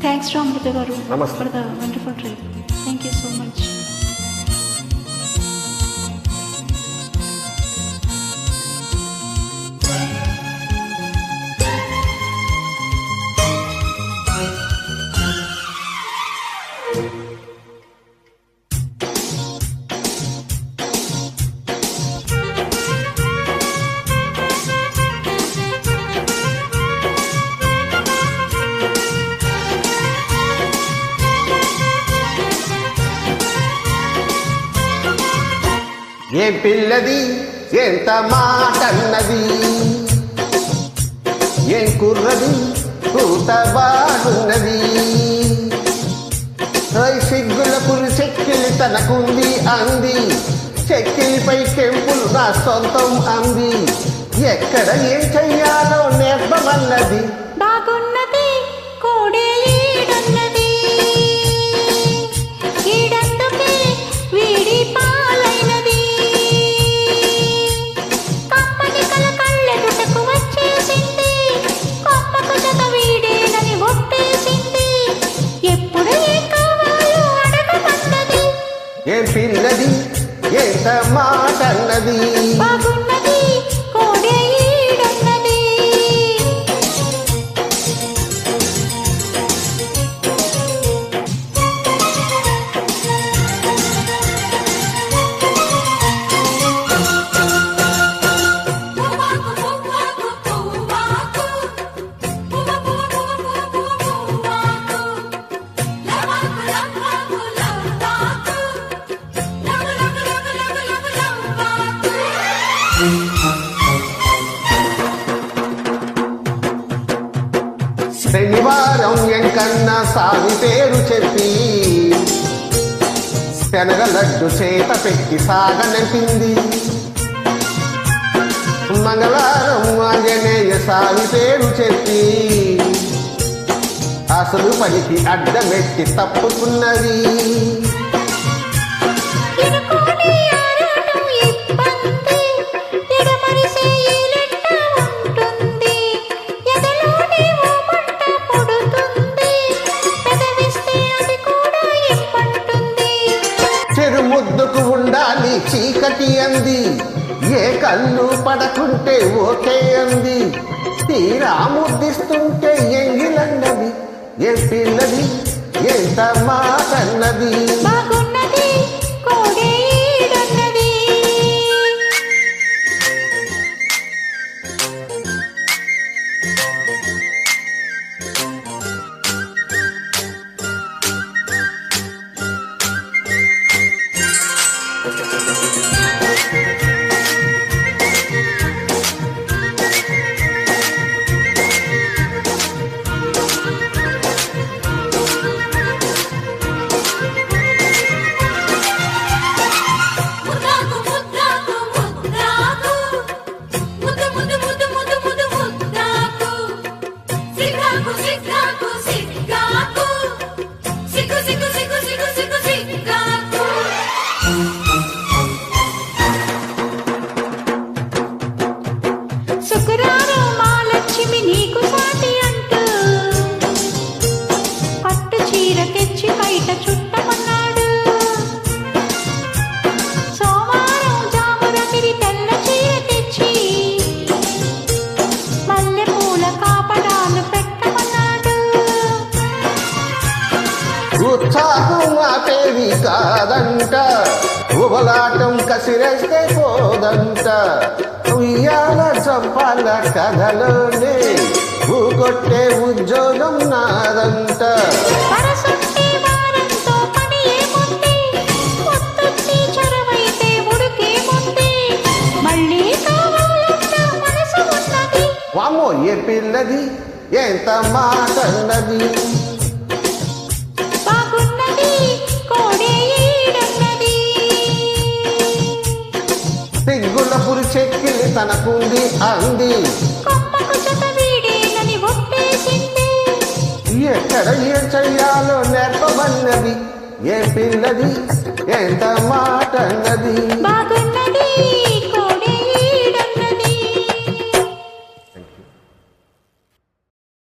Thanks to Amrita గారు నమస్తే for the wonderful trip. Thank you so much. ఏ పిల్లది ఎంత మాటన్నది, ఏం కుర్రది కూతబాడున్నది. సిగ్గుల పురి చెక్కిలి తనకుంది అంది, చెక్కిలిపై కెంపులు నా సొంతం అంది. ఎక్కడ ఏం చెయ్యాలో నేర్పమన్నది. బాగున్నది కోడే ఈడన్నది, ఈడందుకే వీడి పాలైనది. కమ్మని కల కళ్ళెదుటకు వచ్చేసింది, కొమ్మకు జత వీడేనని ఒట్టేసింది. ఎప్పుడు ఏం కావాలో అడగమన్నది. ఏ పిల్లది ఎంత మాటన్నది, బాగున్నది కోడే ఈడన్నది. శనివారం ఎంకన్నా సామి పేరు చెప్పి శనగ లడ్డు చేత పెట్టి సాగనంపింది. మంగళవారం ఆంజనేయ సామి పేరు చెప్పి అసలు పనికి అడ్డమెట్టి తప్పుకున్నది. చెరు ముద్దుకు ఉండాలి చీకటి అంది, ఏ కళ్ళు పడకుంటే ఓకే అంది. తీరా ముద్దిస్తుంటే ఎంగిలన్నది. ఏ పిల్లది ఎంత మాటన్నది, బాగున్నది కోడే ఈడన్నది. శుక్రవారం మా లక్ష్మి నీకు సాటి అంటూ పట్టు చీర తెచ్చి బయట చుట్టమన్నాడు. సోమవారం జామురతిరి తెల్ల చీర తెచ్చి మల్లె పూల కాపడాలు పెట్టమన్నాడు. ఉత్సాహం ఆపేది కాదంట, ఉబలాటం కసిరేస్తే పోదంట. ఉయ్యాల చంపాల కథలోనే ఊకొట్టే ఉద్యోగం నాదంట. పరసొట్టే వారంతో పని ఏముంది, పొద్దున్నే చొరవైతే ఉడికేముంది. మళ్ళీ కావాలన్న మనసు ఉన్నది. వామ్మో ఏ పిల్లది ఎంత మాటన్నది, బాగున్నది కోడే ఈడన్నది. సిగ్గుల పురి చెక్కిలి తనకుంది అంది, కొమ్మకు జత వీడేనని ఒట్టేసింది. ఎక్కడ ఏం చెయ్యాలో నేర్పమన్నది. ఏ పిల్లది ఎంత మాటన్నది, బాగున్నది